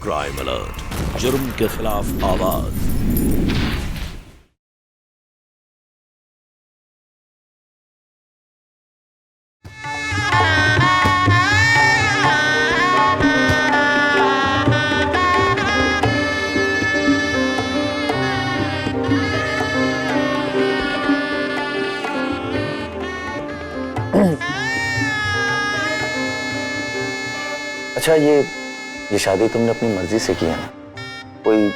Crime alert, जुर्म के खिलाफ आवाज। अच्छा, ये शादी तुमने अपनी मर्जी से की है ना? कोई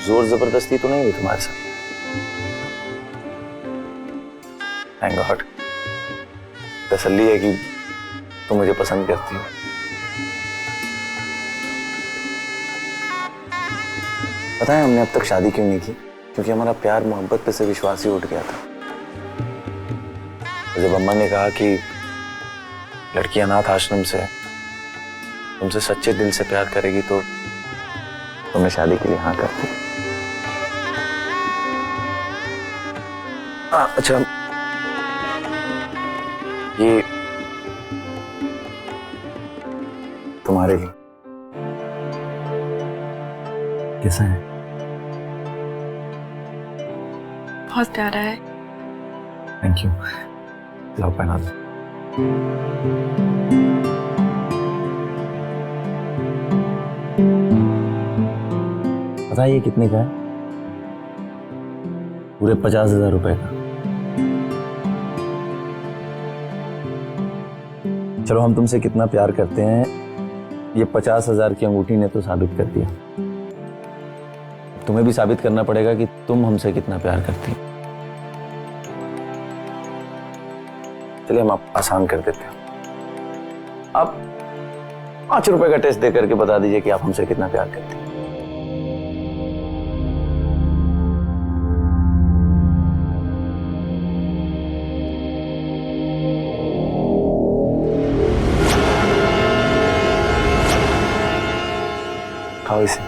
जोर जबरदस्ती तो नहीं हुई तुम्हारे साथ? थैंक गॉड, तसल्ली है कि तुम मुझे पसंद करती हो। पता है हमने अब तक शादी क्यों नहीं की? क्योंकि हमारा प्यार मोहब्बत पे से विश्वास ही उठ गया था। जब अम्मा ने कहा कि लड़की अनाथ आश्रम से तुमसे सच्चे दिल से प्यार करेगी तो तुमने शादी के लिए हाँ कर दी। अच्छा, ये तुम्हारे लिए कैसा है? बहुत प्यारा है। Thank you. लाओ पहना दो। पता है ये कितने का है? पूरे 50,000 रुपए का। चलो, हम तुमसे कितना प्यार करते हैं ये 50,000 की अंगूठी ने तो साबित कर दिया। तुम्हें भी साबित करना पड़ेगा कि तुम हमसे कितना प्यार करती हो। चलिए, हम आप आसान कर देते हैं। आप 5 रुपए का टेस्ट दे करके बता दीजिए कि आप हमसे कितना प्यार करती हैं। खाओ इसे।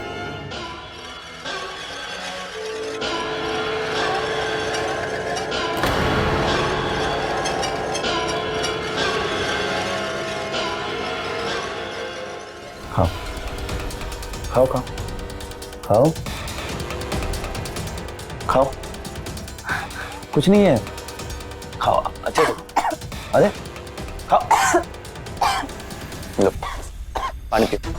खाओ खाओ खाओ खाओ खाओ। कुछ नहीं है, खाओ अच्छे से। अरे खाओ, लो पानी पियो।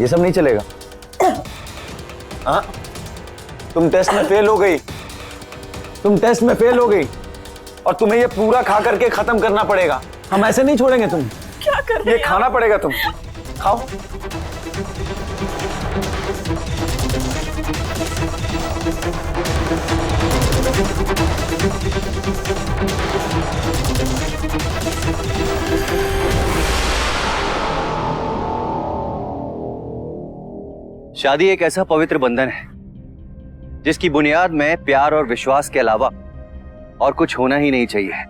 ये सब नहीं चलेगा। हाँ, तुम टेस्ट में फेल हो गई। तुम टेस्ट में फेल हो गई और तुम्हें ये पूरा खा करके खत्म करना पड़ेगा। हम ऐसे नहीं छोड़ेंगे। तुम क्या कर रहे ये खाना पड़ेगा। तुम खाओ। शादी एक ऐसा पवित्र बंधन है जिसकी बुनियाद में प्यार और विश्वास के अलावा और कुछ होना ही नहीं चाहिए।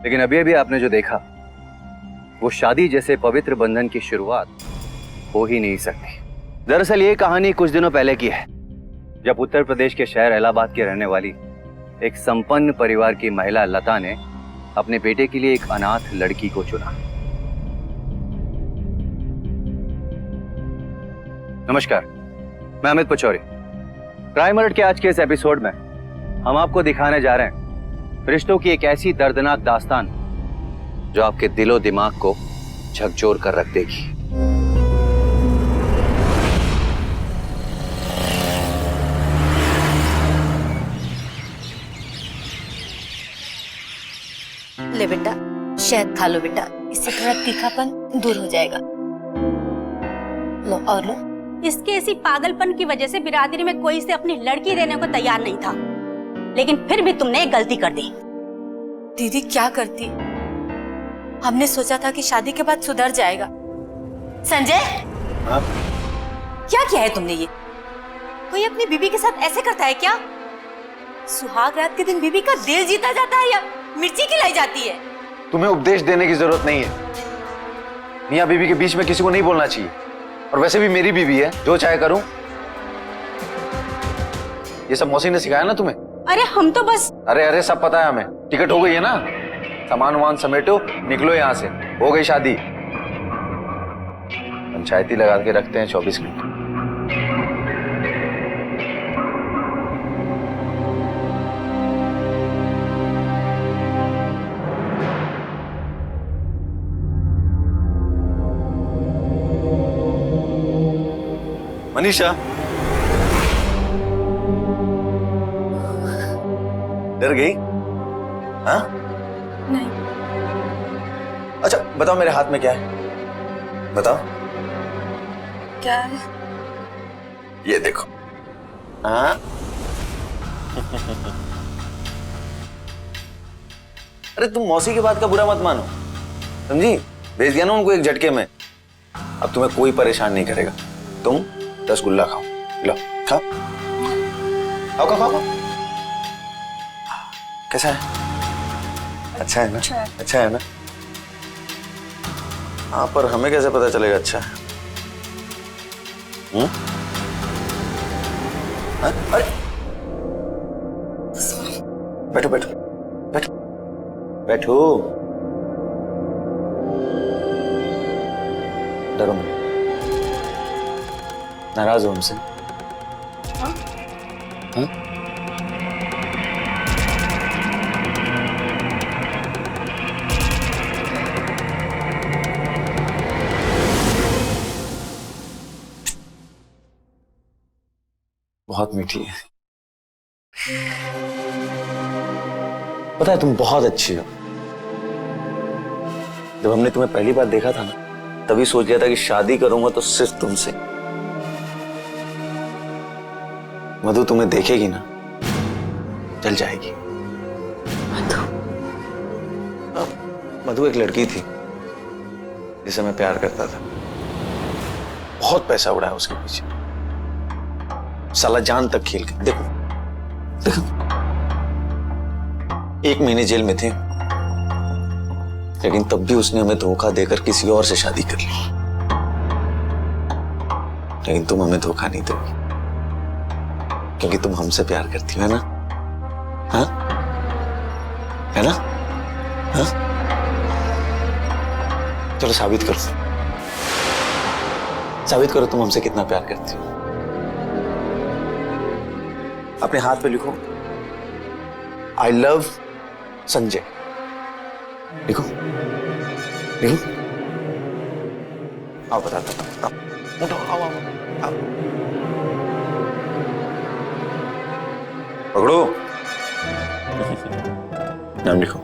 लेकिन अभी अभी आपने जो देखा वो शादी जैसे पवित्र बंधन की शुरुआत हो ही नहीं सकती। दरअसल ये कहानी कुछ दिनों पहले की है, जब उत्तर प्रदेश के शहर इलाहाबाद की रहने वाली एक संपन्न परिवार की महिला लता ने अपने बेटे के लिए एक अनाथ लड़की को चुना। नमस्कार, मैं अमित पचौरी। क्राइम अलर्ट के आज के इस एपिसोड में हम आपको दिखाने जा रहे हैं रिश्तों की एक ऐसी दर्दनाक दास्तान जो आपके दिलो दिमाग को झकझोर कर रख देगी। ले बेटा, शहद खा लो बेटा, इससे थोड़ा तीखापन दूर हो जाएगा। लो और लो। इसके इसी पागलपन की वजह से बिरादरी में कोई से अपनी लड़की देने को तैयार नहीं था, लेकिन फिर भी तुमने एक गलती कर दी। दीदी क्या करती, हमने सोचा था कि शादी के बाद सुधर जाएगा। संजय, क्या किया है तुमने? ये कोई अपनी बीबी के साथ ऐसे करता है क्या? सुहाग रात के दिन बीबी का दिल जीता जाता है या मिर्ची खिलाई जाती है? तुम्हें उपदेश देने की जरूरत नहीं है। मियां बीबी के बीच में किसी को नहीं बोलना चाहिए। और वैसे भी मेरी बीवी है, जो चाहे करूं। ये सब मौसी ने सिखाया ना तुम्हें? अरे हम तो बस। अरे सब पता है हमें। टिकट हो गई है ना? सामान वामान समेटो, निकलो यहाँ से। हो गई शादी। पंचायती लगा के रखते हैं 24 घंटे। मनीषा, डर गई? हाँ? नहीं। अच्छा बताओ, मेरे हाथ में क्या है? बताओ। क्या है? ये देखो। हाँ? अरे तुम मौसी की बात का बुरा मत मानो, समझी? भेज दिया ना उनको एक झटके में। अब तुम्हें कोई परेशान नहीं करेगा। तुम रसगुल्ला खाओ, लो खाओ खाओ खाओ खाओ। कैसा है? अच्छा है ना? अच्छा है ना? हाँ, पर हमें कैसे पता चलेगा अच्छा है? हाँ? अरे बैठो बैठो बैठो बैठो। डरो मत। नाराज हो हमसे? हाँ? बहुत मीठी है। पता है तुम बहुत अच्छी हो। जब हमने तुम्हें पहली बार देखा था ना, तभी सोच लिया था कि शादी करूंगा तो सिर्फ तुमसे। मधु तुम्हें देखेगी ना, जल जाएगी। मधु एक लड़की थी जिसे मैं प्यार करता था। बहुत पैसा उड़ाया उसके पीछे, साला जान तक खेल के। देखो देखो, 1 महीने जेल में थे, लेकिन तब भी उसने हमें धोखा देकर किसी और से शादी कर ली। लेकिन तुम हमें धोखा नहीं दोगी, क्योंकि तुम हमसे प्यार करती हो, है ना? हाँ? है ना? हाँ? चलो साबित करो, साबित करो तुम हमसे कितना प्यार करती हो। अपने हाथ पे लिखो, आई लव संजय। लिखो लिखो। आओ बताता हूँ, उठो, आओ आओ आओ। पकड़ो। नाम लिखो,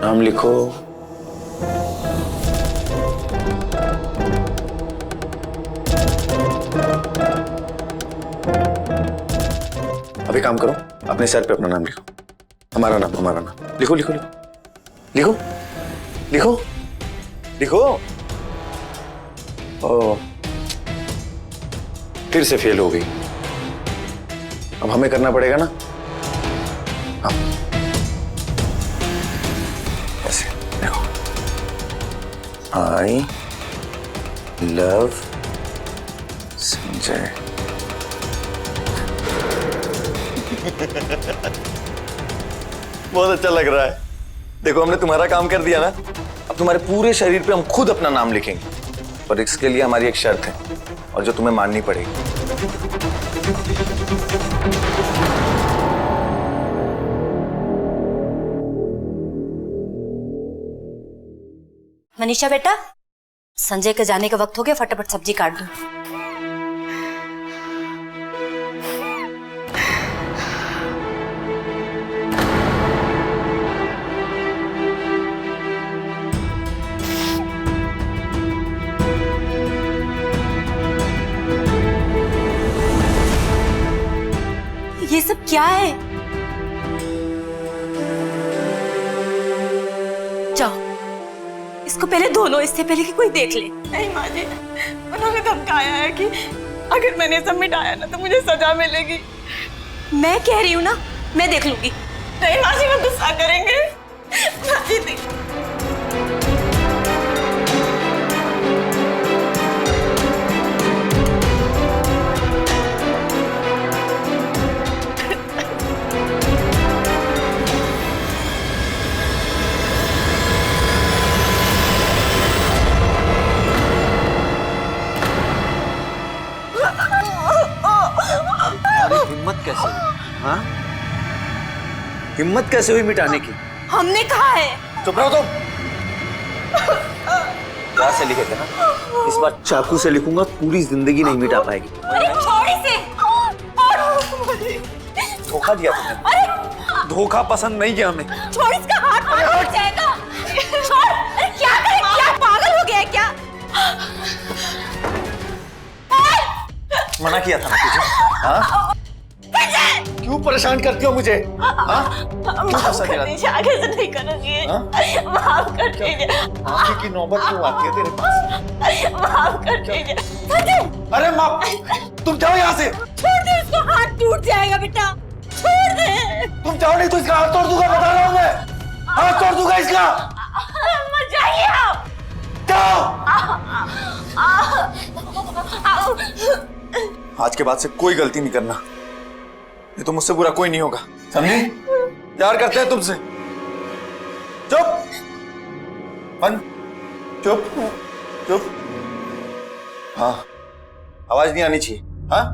नाम लिखो। अभी काम करो, अपने सर पे अपना नाम लिखो। हमारा नाम, हमारा नाम लिखो लिखो लिखो लिखो लिखो लिखो। ओ, फिर से फेल हो गई। अब हमें करना पड़ेगा ना। हाँ, ऐसे देखो, आई लव संजय। बहुत अच्छा लग रहा है। देखो, हमने तुम्हारा काम कर दिया ना। अब तुम्हारे पूरे शरीर पे हम खुद अपना नाम लिखेंगे, पर इसके लिए हमारी एक शर्त है, और जो तुम्हें माननी पड़ेगी। मनीषा बेटा, संजय के जाने का वक्त हो गया, फटाफट सब्जी काट दो। ये सब क्या है? जाओ, इसको पहले धो लो, इससे पहले कि कोई देख ले। नहीं माँ जी, उन्होंने धमकाया है कि अगर मैंने सब मिटाया ना तो मुझे सजा मिलेगी। मैं कह रही हूँ ना, मैं देख लूंगी। नहीं माँ जी, वो गुस्सा करेंगे। माँ जी देख। हिम्मत कैसे हुई मिटाने की? हमने कहा है। चुप रहो तुम। प्यार से लिखे थे ना, इस बार चाकू से लिखूंगा, पूरी जिंदगी नहीं मिटा पाएगी। अरे छोड़ इसे। धोखा दिया तुमने। अरे धोखा पसंद नहीं किया हमें। छोड़, इसका हाथ टूट जाएगा। छोड़। अरे क्या करे, क्या पागल हो गया है क्या? मना किया था ना तुझे? हाँ? क्यों परेशान करती हो मुझे? हाँ? माफ कर दीजिए, आगे से नहीं करूंगी। माफ कर दीजिए। आंखें की नौबत क्यों आती है तेरे पास? माफ कर दीजिए। अरे माँ, तुम जाओ यहाँ से। छोड़ दे, इसको हाथ टूट जाएगा बेटा। छोड़ दे। तुम जाओ नहीं तो इसका हाथ तोड़ दूंगा, बता रहा हूँ मैं। हाथ तोड़ दूंगा इसका। मत जाइए आप। जाओ। आज के बाद से कोई गलती नहीं करना, ये तो मुझसे बुरा कोई नहीं होगा, समझे? प्यार करते हैं तुमसे। चुप, बंद, चुप, चुप। हाँ, आवाज नहीं आनी चाहिए। हाँ?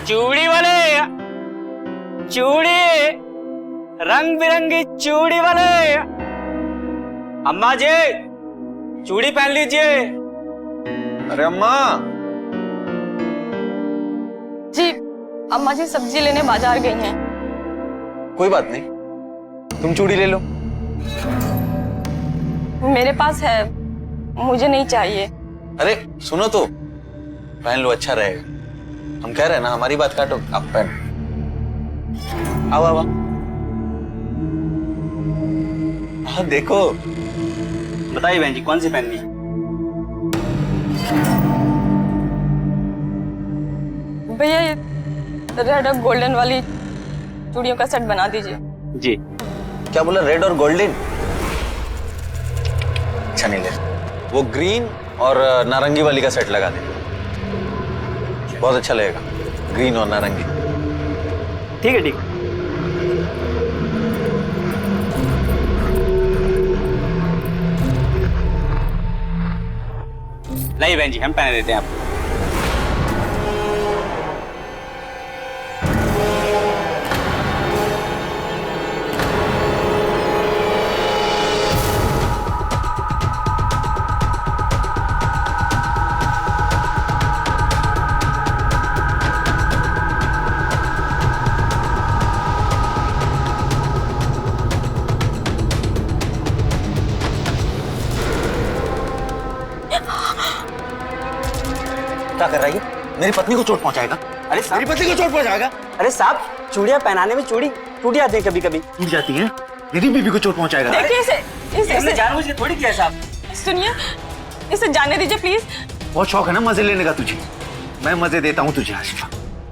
चूड़ी वाले, चूड़ी, रंग बिरंगी चूड़ी वाले, अम्मा जी चूड़ी पहन लीजिए। अरे अम्मा। जी, अम्मा जी सब्जी लेने बाजार गई हैं। कोई बात नहीं, तुम चूड़ी ले लो। मेरे पास है, मुझे नहीं चाहिए। अरे सुनो तो, पहन लो, अच्छा रहेगा। हम कह रहे हैं ना, हमारी बात काटो, आप पहन। आओ आओ। हाँ देखो। बताइए बहन जी, कौन सी पहननी है? भैया ये रेड और गोल्डन वाली चूड़ियों का सेट बना दीजिए। जी। क्या बोला, रेड और गोल्डन? अच्छा नहीं ले, वो ग्रीन और नारंगी वाली का सेट लगा दे, बहुत अच्छा लगेगा, ग्रीन और नारंगी। ठीक है, ठीक है। नहीं बहन जी, हम पहने देते हैं आपको। क्या कर रही है? मेरी पत्नी को चोट पहुंचाएगा। अरे मेरी पत्नी को चोट पहुंचाएगा। अरे साहब, चूड़ियां पहनाने में चूड़ी टूट जाती है कभी कभी। टूट जाती है, मेरी बीबी को चोट पहुंचाएगा। देखिए हमने इसे जानबूझ के थोड़ी किया साहब। सुनिए, इसे जाने दीजिए प्लीज। बहुत शौक है ना मजे लेने का तुझे, मैं मजे देता हूँ तुझे आज।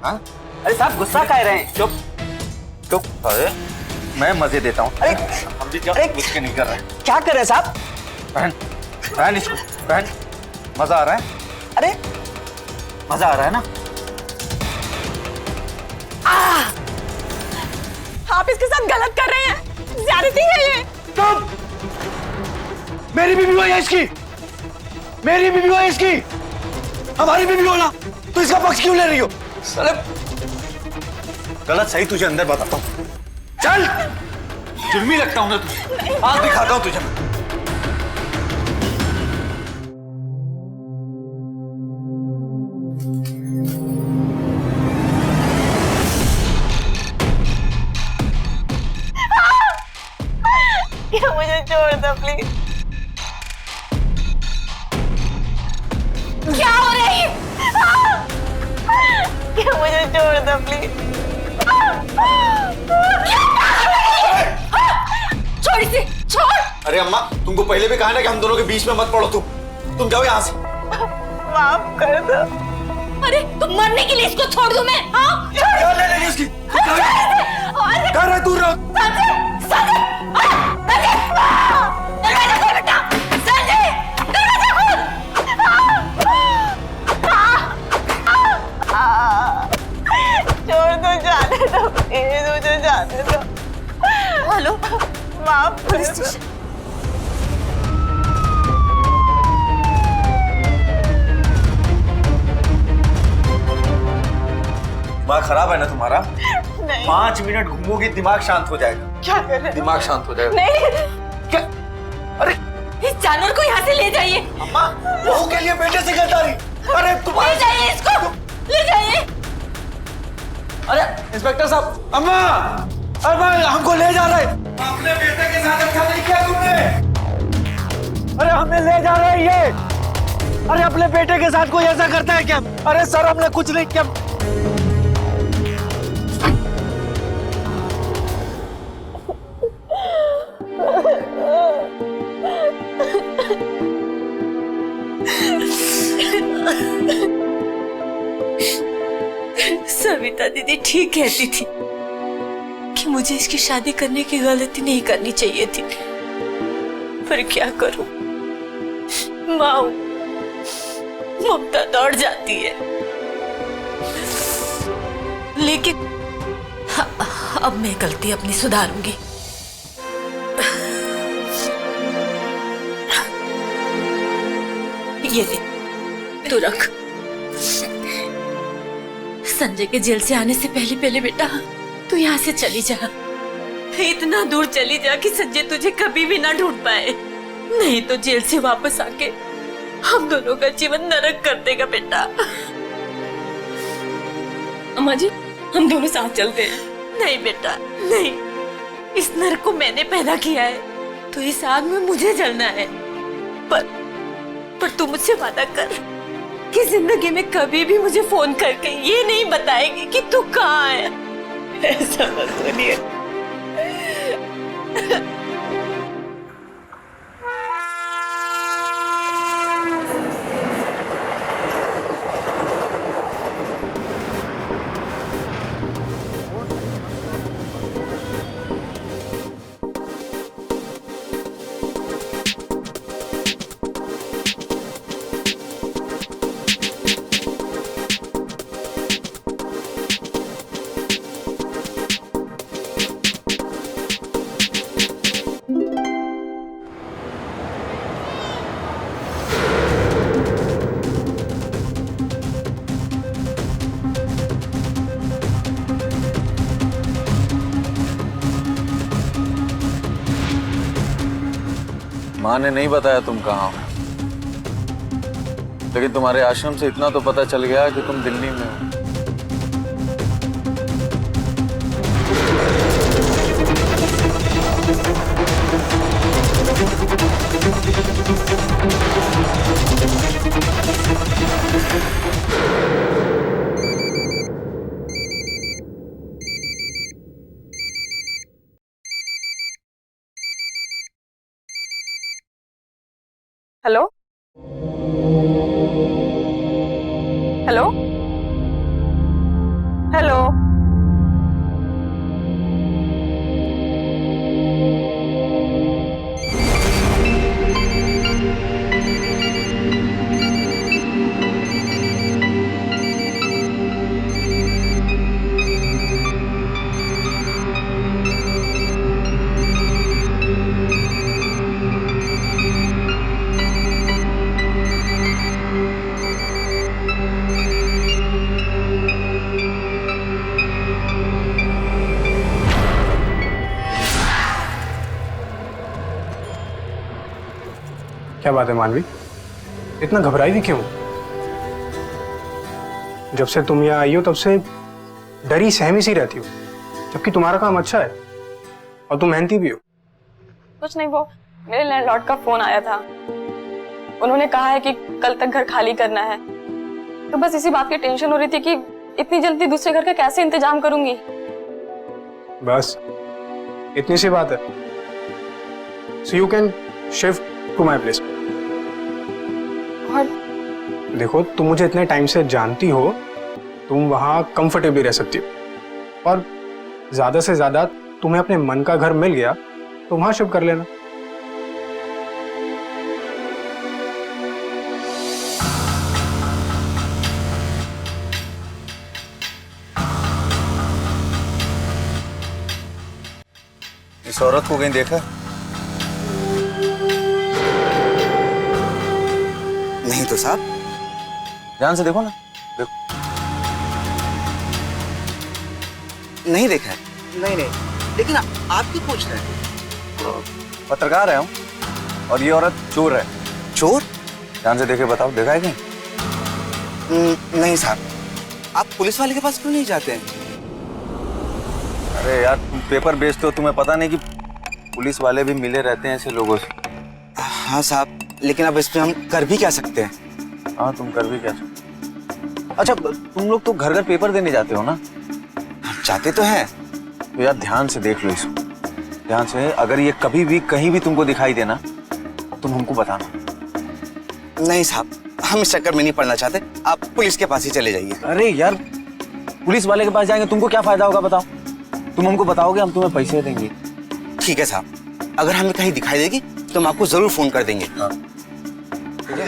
हाँ? अरे साहब, गुस्सा कह रहे हैं? चुप चुप। अरे मैं मजे देता हूँ। अरे हम भी अरे गुस्से नहीं कर रहे। क्या कर रहे हैं साहब? पहन, पहन इसको, पहन। मजा आ रहा है? अरे मजा आ रहा है ना? आप इसके साथ गलत कर रहे हैं, ज्यादती है ये। तुम, मेरी बीबी हो या इसकी? मेरी बीबी हो या इसकी? हमारी बीबी हो ना, तो इसका पक्ष क्यों ले रही हो? साले, गलत सही तुझे अंदर बताता हूँ। चल, जुर्मी लगता हूँ ना तुझे, आग दिखाता हूँ तुझे। क्या मुझे छोड़ दो प्लीज। क्या हो रहा है? क्या मुझे छोड़ दो प्लीज। छोड़ इसे, छोड़। अरे अम्मा, तुमको पहले भी कहा ना कि हम दोनों के बीच में मत पड़ो। तुम जाओ यहाँ से। माफ कर दो। अरे तुम मरने के लिए इसको छोड़ दूं मैं? हाँ? क्या ले लेगी उसकी? कहाँ रह दूर रहो? संजय, संजय, दरवाजा खोल बेटा, संजय, दरवाजा खोल। प्लीज मुझे जाने दो। हेलो माफ कर पुलिस दो। स्टेशन। दिमाग खराब है ना तुम्हारा? नहीं 5 मिनट घूमोगी दिमाग शांत हो जाएगा। क्या कर रहे हो? दिमाग शांत हो जाएगा। नहीं क्या? अरे इस जानवर को यहाँ से ले जाइए, अम्मा, बहू के लिए बेटे से गद्दारी। अरे ले तुम्हारे जाइए इसको, ले जाइए। अरे इंस्पेक्टर साहब, अम्मा, अम्मा हमको ले जा रहे। अपने बेटे के साथ अच्छा नहीं किया तुमने। अरे हमें ले जा रहे हैं ये। अरे अपने बेटे के साथ कोई ऐसा करता है क्या? अरे सर हमने कुछ नहीं किया। सविता दीदी ठीक कहती थी कि मुझे इसकी शादी करने की गलती नहीं करनी चाहिए थी, पर क्या करूं, माँ ममता दौड़ जाती है। लेकिन अब मैं गलती अपनी सुधारूंगी। ये ले, तू रख। संजय के जेल से आने से पहले पहले बेटा तू यहाँ से चली जा, इतना दूर चली जा कि संजय तुझे कभी भी ना ढूंढ पाए, नहीं तो जेल से वापस आके हम दोनों का जीवन नरक कर देगा बेटा। अम्मा जी हम दोनों साथ चलते हैं। नहीं बेटा नहीं, इस नरक को मैंने पैदा किया है तो इस आग में मुझे जलना है, पर तू मुझसे वादा कर कि जिंदगी में कभी भी मुझे फोन करके ये नहीं बताएगी कि तू कहाँ है। ऐसा मत बोलिए। माँ ने नहीं बताया तुम कहाँ हो, लेकिन तुम्हारे आश्रम से इतना तो पता चल गया कि तुम दिल्ली में हो। Hello hello hello. क्या बात है मानवी, इतना घबराई भी क्यों? जब से तुम यहाँ आई हो तब से डरी सहमी सी रहती हो, जबकि तुम्हारा काम अच्छा है और तुम मेहनती भी हो। कुछ नहीं, वो मेरे लैंडलॉर्ड का फोन आया था। उन्होंने कहा है कि कल तक घर खाली करना है, तो बस इसी बात की टेंशन हो रही थी कि इतनी जल्दी दूसरे घर का कैसे इंतजाम करूंगी। बस इतनी सी बात है। So you can shift to my place. और देखो तुम मुझे इतने टाइम से जानती हो, तुम वहां कंफर्टेबली रह सकती हो, और ज्यादा से ज्यादा तुम्हें अपने मन का घर मिल गया तो वहां शिफ्ट कर लेना। इस औरत को कहीं देखा? नहीं तो साहब। ध्यान से देखो ना, देखो। नहीं देखा है। नहीं नहीं, लेकिन आप क्यों पूछ रहे हैं? पत्रकार है हम, और ये औरत चोर है। चोर? ध्यान से देखे बताओ, देखा है कहीं? नहीं साहब। आप पुलिस वाले के पास क्यों नहीं जाते हैं? अरे यार, तुम पेपर बेचते हो, तुम्हें पता नहीं कि पुलिस वाले भी मिले रहते हैं ऐसे लोगों से? हाँ साहब, लेकिन अब इस पे हम कर भी क्या सकते हैं? हाँ, तुम कर भी क्या सकते? अच्छा, तुम लोग तो घर घर पेपर देने जाते हो ना? जाते तो हैं। तो यार ध्यान से देख लो इसको, ध्यान से। अगर ये कभी भी कहीं भी तुमको दिखाई देना, तुम हमको बताना। नहीं साहब, हम इस चक्कर में नहीं पड़ना चाहते। आप पुलिस के पास ही चले जाइए। अरे यार, पुलिस वाले के पास जाएंगे, तुमको क्या फायदा होगा बताओ? तुम हमको बताओगे, हम तुम्हें पैसे देंगे। ठीक है साहब, अगर हमें कहीं दिखाई देगी तो हम आपको जरूर फोन कर देंगे। हाँ। ठीक है।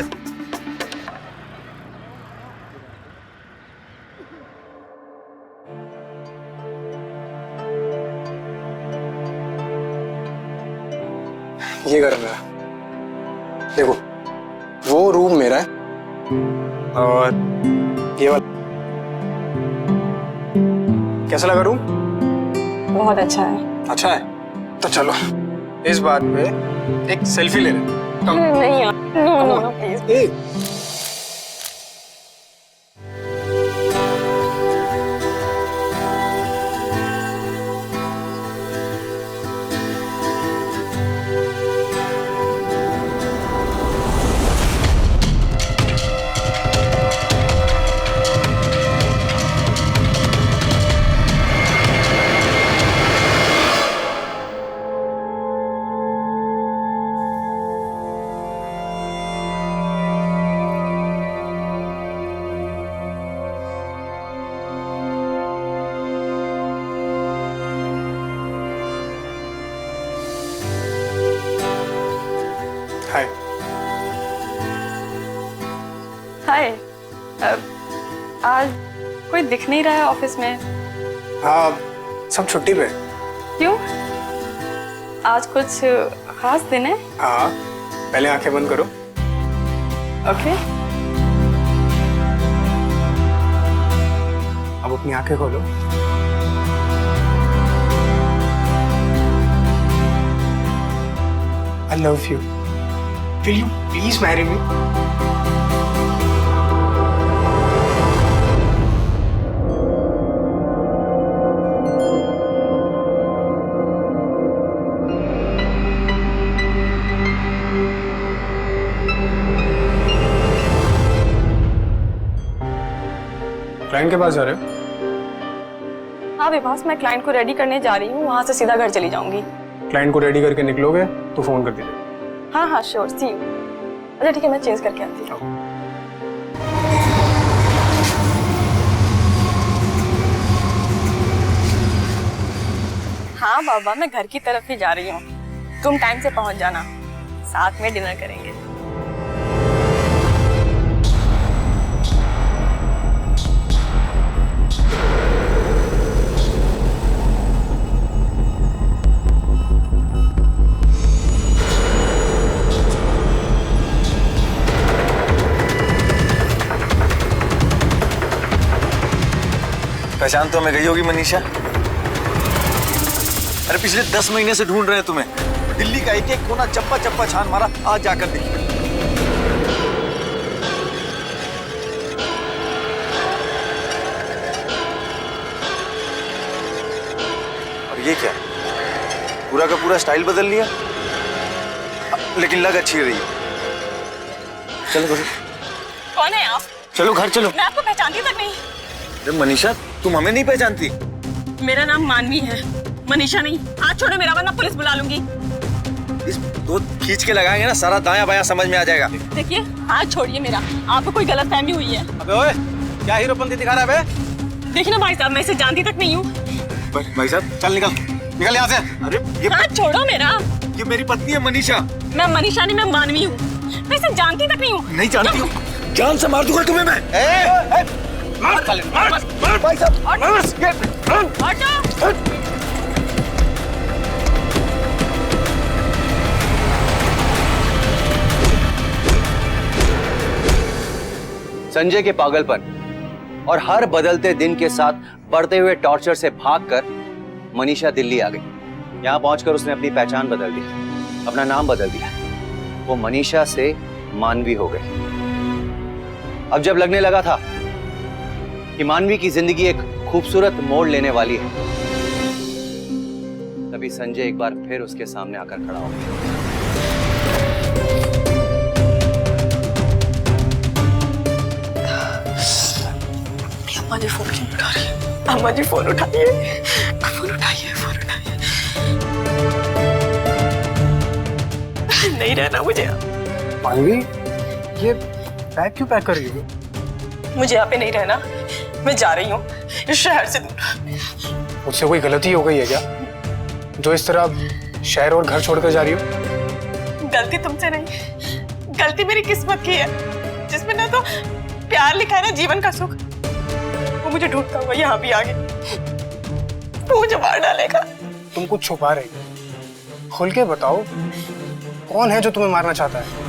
ये घर मेरा, देखो वो रूम मेरा है और ये वाला। कैसा लगा रूम? बहुत अच्छा है। अच्छा है तो चलो इस बात पे एक सेल्फी ले लेते हैं। कम नहीं यार, नो नो प्लीज। हाय। हाय। आज कोई दिख नहीं रहा है ऑफिस में। हाँ, सब छुट्टी पे। क्यों? आज कुछ खास दिन है? हाँ, पहले आंखें बंद करो। ओके। अब अपनी आंखें खोलो। I love you. Will you please marry me? Client के पास जा रहे हो? हाँ विभास, मैं क्लाइंट को रेडी करने जा रही हूँ, वहां से सीधा घर चली जाऊंगी। क्लाइंट को रेडी करके निकलोगे तो फोन कर दीजिए। हाँ हाँ श्योर, सी यू। अच्छा ठीक है, मैं चेंज करके आती हूँ। हाँ बाबा, मैं घर की तरफ ही जा रही हूँ, तुम टाइम से पहुंच जाना, साथ में डिनर करेंगे। पहचान तो हमें गई होगी मनीषा। अरे पिछले 10 महीने से ढूंढ रहे हैं तुम्हें, दिल्ली का एक एक कोना चप्पा चप्पा छान मारा, आज जाकर दिखी। और ये क्या, पूरा का पूरा स्टाइल बदल लिया, लेकिन लग अच्छी रही है। चलो घर। कौन है आप? चलो घर चलो। मैं आपको पहचानती तक नहीं। अरे मनीषा, तुम हमें नहीं पहचानती? मेरा नाम मानवी है, मनीषा नहीं। हाथ छोड़ो मेरा, वरना पुलिस बुला लूंगी। इस दो खींच के लगाएंगे ना, सारा दाया बाया समझ में आ जाएगा। देखिए, हाथ छोड़िए मेरा, आपको कोई गलतफहमी हुई है। अबे ओए, क्या हीरोपंती दिखा रहा है बे? देखिए ना भाई साहब, मैं इसे जानती तक नहीं हूँ। भाई साहब चल निकल, निकल यहाँ से। अरे ये हाथ छोड़ो मेरा। ये मेरी पत्नी है मनीषा। मैं मनीषा नहीं, मैं मानवी हूँ, मैं इसे जानती तक नहीं हूँ। नहीं जानती हूँ, जान से मार दूंगा तुम्हें मैं। मार भाई साहब, संजय के पागलपन और हर बदलते दिन के साथ बढ़ते हुए टॉर्चर से भागकर मनीषा दिल्ली आ गई। यहाँ पहुंचकर उसने अपनी पहचान बदल दी, अपना नाम बदल दिया। वो मनीषा से मानवी हो गई। अब जब लगने लगा था कि मानवी की जिंदगी एक खूबसूरत मोड़ लेने वाली है, तभी संजय एक बार फिर उसके सामने आकर खड़ा हो गया। अम्मा जी फोन क्यों उठा रही है? अम्मा जी फोन उठाइए, फोन उठाइए, फोन उठाइए। नहीं रहना मुझे, मानवी, ये बैग क्यों पैक कर रही हो? मुझे यहाँ पे नहीं रहना। मैं जा रही हूँ इस शहर से दूर। मुझसे कोई गलती हो गई है क्या, जो इस तरह शहर और घर छोड़कर जा रही हो? गलती तुमसे नहीं, गलती मेरी किस्मत की है, जिसमें ना तो प्यार लिखा है ना जीवन का सुख। वो मुझे ढूंढता हुआ यहाँ भी आ गया। वो मुझे मार डालेगा। तुम कुछ छुपा रही हो, खुल के बताओ कौन है जो तुम्हें मारना चाहता है?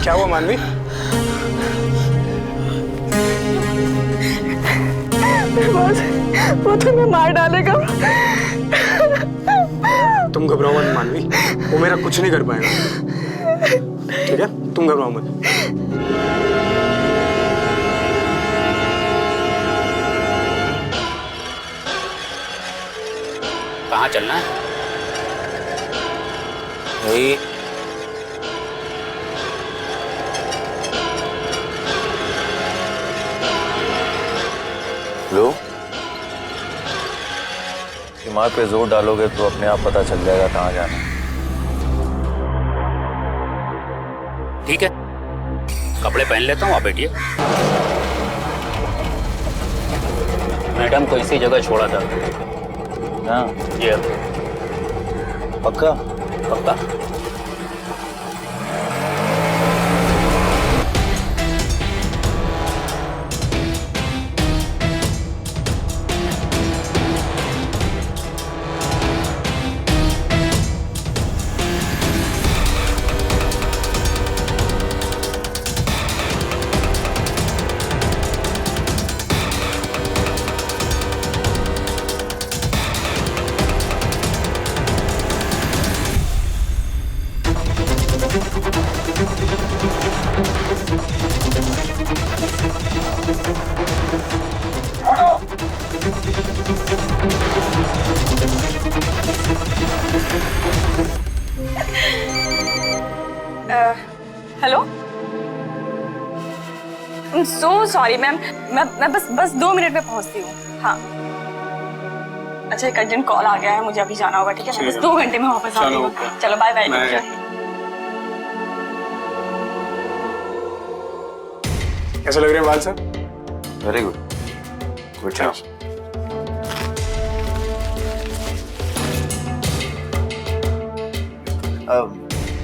क्या हुआ मानवी? वो तुम्हें मार डालेगा। तुम घबराओ मत मानवी, वो मेरा कुछ नहीं कर पाएगा। ठीक है, तुम घबराओ मत। कहाँ चलना है? वही लो, दिमाग पे जोर डालोगे तो अपने आप पता चल जाएगा कहाँ जाना है। ठीक है, कपड़े पहन लेता हूँ, आप बैठिए। मैडम को इसी जगह छोड़ा था। हाँ, ये पक्का? पक्का। हेलो, सो सॉरी मैम, मैं बस 2 मिनट में पहुंचती हूँ। हाँ, अच्छा एक अर्जेंट कॉल आ गया है, मुझे अभी जाना होगा। ठीक है, मैं बस 2 घंटे में वापस आ रही हूँ। चलो बाय बाय। कैसे लग रहे हैं बाल sir? Very good, good job.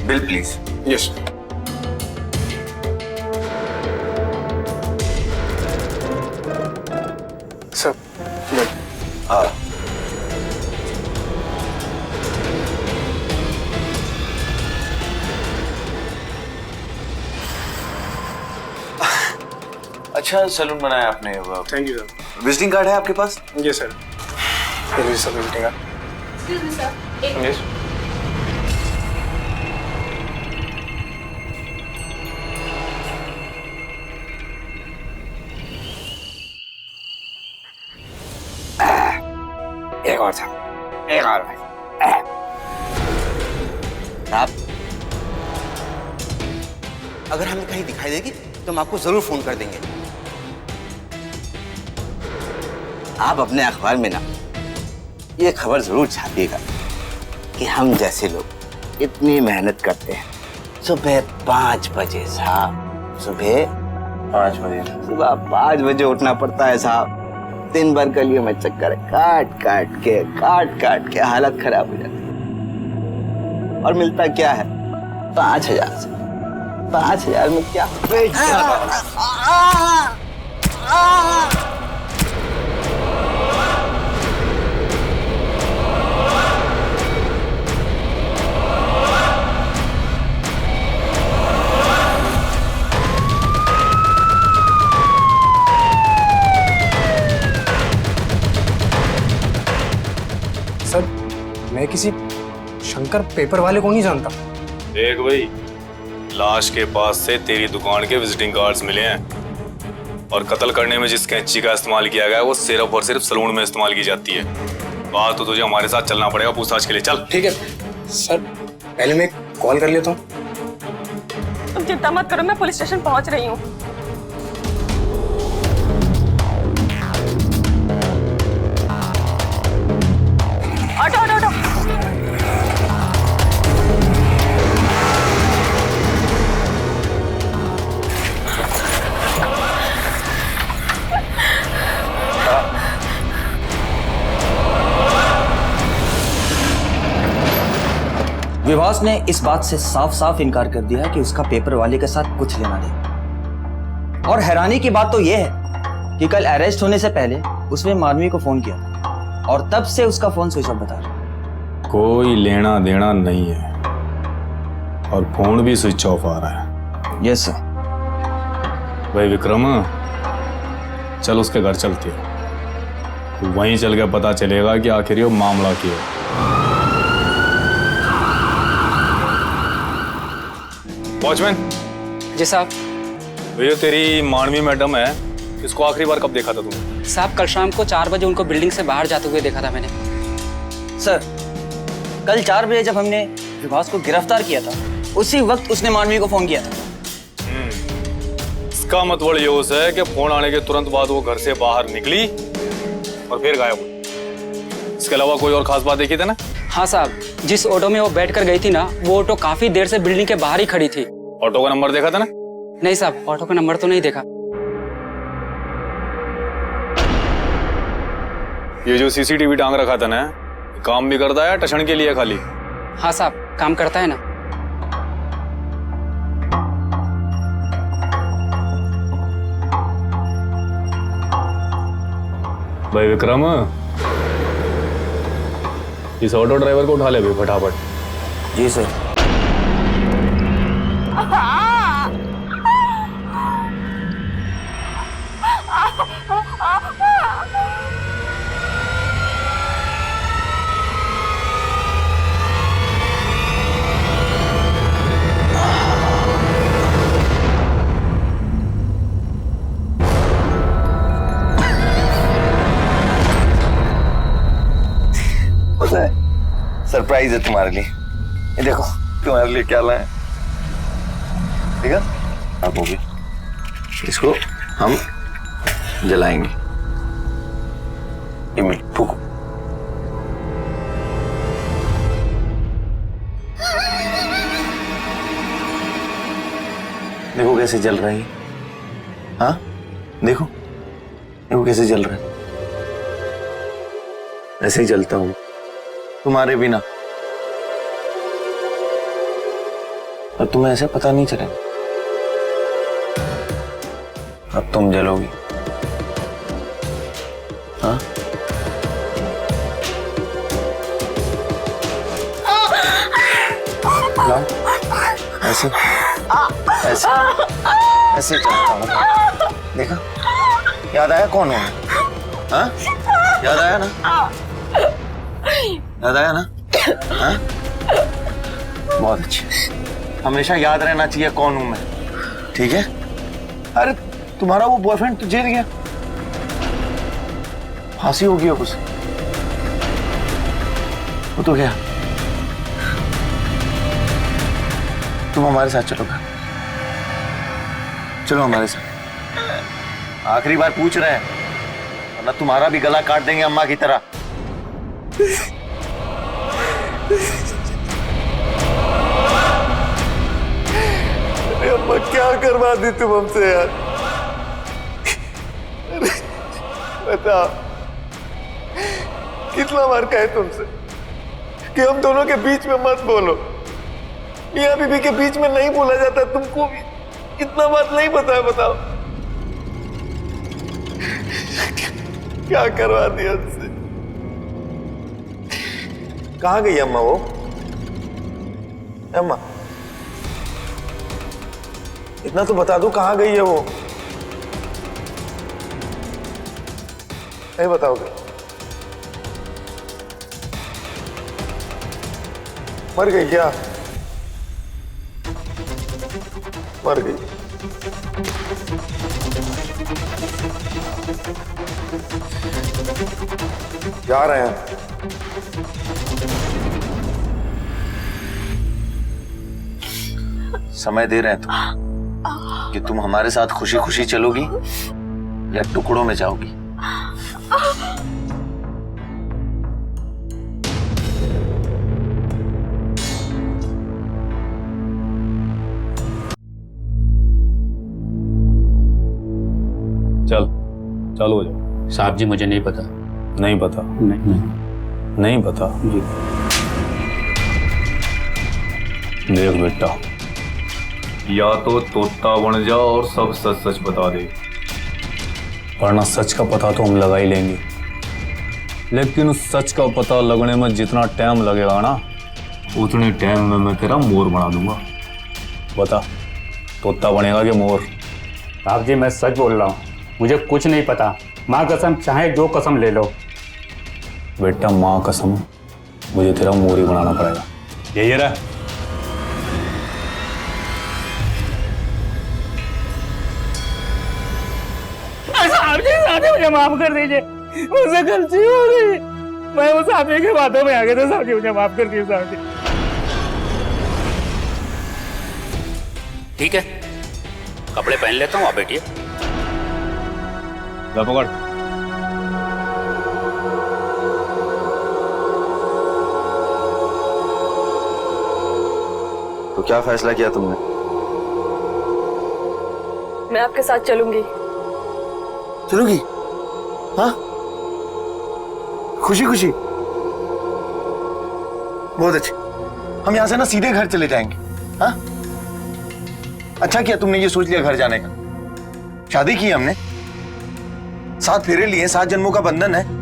Bill please. Yes. Sir, bill. हाँ, अच्छा सैलून बनाया आपने। Thank you sir. Visiting card है आपके पास? ये सर। फिर सब मीटिंग है। Yes. एक और था, एक और भाई। साहब, अगर हमें कहीं दिखाई देगी तो हम आपको जरूर फोन कर देंगे। आप अपने अखबार में ना ये खबर जरूर छापिएगा कि हम जैसे लोग इतनी मेहनत करते हैं। सुबह 5 बजे साहब, सुबह 5 बजे उठना पड़ता है साहब। दिन भर गलियों में चक्कर काट काट के हालत खराब हो जाती है। और मिलता क्या है? 5,000 से। 5,000 में क्या? सर, मैं किसी शंकर पेपर वाले को नहीं जानता। देख भाई, लाश के पास से तेरी दुकान के विजिटिंग कार्ड्स मिले हैं और कत्ल करने में जिस कैंची का इस्तेमाल किया गया है वो सिर्फ और सिर्फ सलून में इस्तेमाल की जाती है। बात तो तुझे हमारे साथ चलना पड़ेगा पूछताछ के लिए। चल। ठीक है सर, पहले मैं कॉल कर लेता हूँ। तुम चिंता मत करो, मैं पुलिस स्टेशन पहुंच रही हूँ। Auto auto auto. विभास ने इस बात से साफ साफ इनकार कर दिया कि उसका पेपर वाले के साथ कुछ लेना देना। और हैरानी की बात तो यह है कि कल अरेस्ट होने से पहले उसने मानवी को फोन किया और तब से उसका फोन स्विच ऑफ बता रहा। कोई लेना देना नहीं है और फोन भी स्विच ऑफ आ रहा है। Yes sir. भाई विक्रम, चल उसके घर चलते हैं, वहीं चल के पता चलेगा कि आखिर ये मामला क्या है। वॉचमैन। जी साहब। भैया, तेरी मानवी मैडम है, इसको आखिरी बार कब देखा था तुमने? साहब, कल शाम को 4 बजे उनको बिल्डिंग से बाहर जाते हुए देखा था मैंने। सर, कल 4 बजे जब हमने विभास को गिरफ्तार किया था उसी वक्त उसने मानवी को फोन किया था। इसका मतलब ये है कि फोन आने के तुरंत बाद वो घर से बाहर निकली और फिर गायब हुई। इसके अलावा कोई और खास बात देखी थी ना? हाँ साहब, जिस ऑटो में वो बैठकर गई थी ना, वो ऑटो काफी देर से बिल्डिंग के बाहर ही खड़ी थी। ऑटो का नंबर देखा था ना? नहीं साहब, ऑटो का नंबर तो नहीं देखा। ये जो सीसीटीवी टांग रखा था ना, काम भी करता है टशन के लिए खाली? हाँ साहब, काम करता है ना। भाई विक्रम, इस ऑटो ड्राइवर को उठा ले भाई फटाफट। जी सर। सरप्राइज है तुम्हारे लिए। ये देखो तुम्हारे लिए क्या लाए। ठीक है, आप होगी, इसको हम जलाएंगे। ये मिल फूको। देखो कैसे जल रही है। हाँ देखो, देखो कैसे जल रहा है। ऐसे ही जलता हूं तुम्हारे बिना, और तुम्हें ऐसे पता नहीं चलेगा। अब तुम जलोगी। हाँ, लाओ, ऐसे ऐसे ऐसे चलता हूँ। देखा, याद आया कौन हो? हाँ, याद आया ना? याद आया ना? हाँ? बहुत अच्छे। हमेशा याद रहना चाहिए कौन हूं मैं, ठीक है? अरे तुम्हारा वो बॉयफ्रेंड तो जेल गया, फांसी होगी अब उसे, वो तो गया। तुम हमारे साथ चलोगा? चलो हमारे साथ, आखिरी बार पूछ रहे हैं, वरना तुम्हारा भी गला काट देंगे अम्मा की तरह। अरे अम्मा क्या करवा दी तुम हमसे यार? अरे बताओ, कितना बार कहे तुमसे कि हम दोनों के बीच में मत बोलो, मियां बीबी के बीच में नहीं बोला जाता, तुमको भी इतना बात नहीं पता है? बताओ क्या करवा दिया उससे? कहाँ गई अम्मा वो? अम्मा इतना तो बता दो, कहाँ गई है वो? नहीं बताओगे? मर गई क्या? मर गई। जा रहे हैं। समय दे रहे हैं तुम कि तुम हमारे साथ खुशी खुशी चलोगी या टुकड़ों में जाओगी। चल चालू हो जाओ। साहब जी मुझे नहीं पता। नहीं पता? नहीं पता जी। देख बेटा, या तो तोता बन जा और सब सच सच बता दे, वरना सच का पता तो हम लगा ही लेंगे, लेकिन उस सच का पता लगने में जितना टाइम लगेगा ना, उतने टाइम में मैं तेरा मोर बना दूंगा। बता, तोता बनेगा कि मोर? साहब जी मैं सच बोल रहा हूँ, मुझे कुछ नहीं पता। माँ कसम, चाहे जो कसम ले लो। बेटा माँ कसम, मुझे तेरा मोर ही बनाना पड़ेगा। यही रहा। साहब जी मुझे माफ कर दीजिए, मुझसे गलती हो गई। मैं उस आदमी की बातों में आ गया था। साहब जी मुझे माफ कर दीजिए। साहब जी ठीक है, कपड़े पहन लेता हूँ, आप बैठिए। ला पकड़। तो क्या फैसला किया तुमने? मैं आपके साथ चलूंगी। चलोगी? हाँ, खुशी खुशी। बहुत अच्छे। हम यहां से ना सीधे घर चले जाएंगे। हाँ, अच्छा किया तुमने ये सोच लिया घर जाने का। शादी की हमने, 7 फेरे लिए, 7 जन्मों का बंधन है।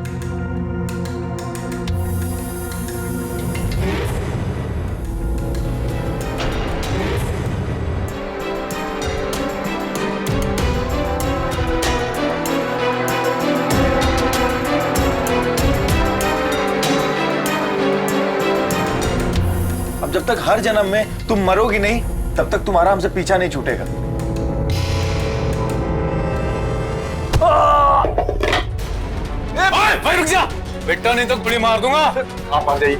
अब जब तक हर जन्म में तुम मरोगी नहीं, तब तक तुम्हारा हमसे पीछा नहीं छूटेगा। भाई रुक जा बेटा, नहीं तो गोली मार दूंगा। आप आ जाइए।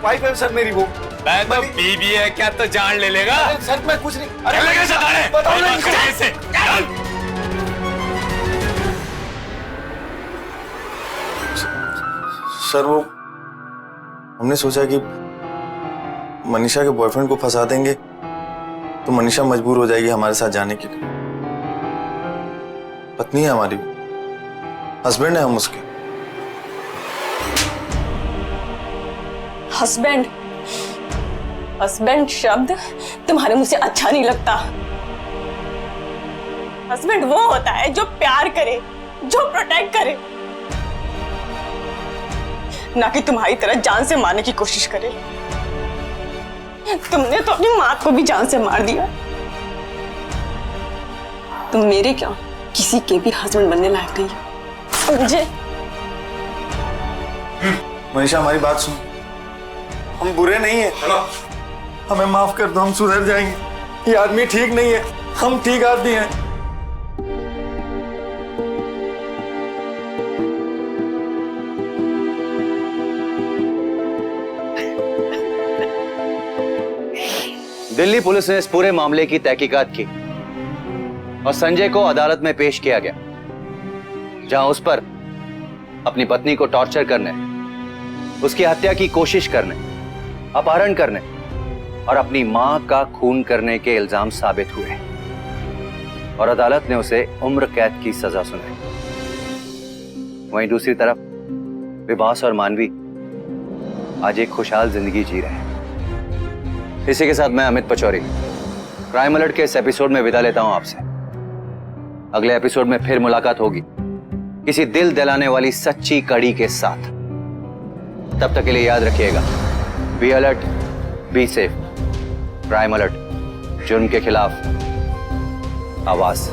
वाइफ है सर मेरी वो। मैं तो बीबी है क्या, तो जान ले लेगा। सर मैं कुछ नहीं। अरे लगे सताने। बताओ ना कैसे? सर वो हमने सोचा कि मनीषा के बॉयफ्रेंड को फंसा देंगे तो मनीषा मजबूर हो जाएगी हमारे साथ जाने के लिए। पत्नी है हमारी, हस्बैंड है हम उसके। हस्बैंड? हस्बैंड शब्द तुम्हारे मुझे अच्छा नहीं लगता। हस्बैंड वो होता है जो प्यार करे, जो प्रोटेक्ट करे, ना कि तुम्हारी तरह जान से मारने की कोशिश करे। तुमने तो अपनी माँ को भी जान से मार दिया। तुम मेरे क्या, किसी के भी हस्बैंड बनने लायक नहीं हो। मुझे मनीषा हमारी बात सुन, हम बुरे नहीं है, हमें माफ कर दो, हम सुधर जाएंगे। ये आदमी ठीक नहीं है, हम ठीक आदमी हैं। दिल्ली पुलिस ने इस पूरे मामले की तहकीकात की और संजय को अदालत में पेश किया गया, जहां उस पर अपनी पत्नी को टॉर्चर करने, उसकी हत्या की कोशिश करने, अपहरण करने और अपनी मां का खून करने के इल्जाम साबित हुए और अदालत ने उसे उम्र कैद की सजा सुनाई। वहीं दूसरी तरफ विभास और मानवी आज एक खुशहाल जिंदगी जी रहे हैं। इसी के साथ मैं अमित पचौरी क्राइम अलर्ट के इस एपिसोड में विदा लेता हूं आपसे। अगले एपिसोड में फिर मुलाकात होगी किसी दिल दिलाने वाली सच्ची कड़ी के साथ। तब तक के लिए याद रखिएगा, be alert, be safe. Crime alert, जुर्म के खिलाफ आवाज।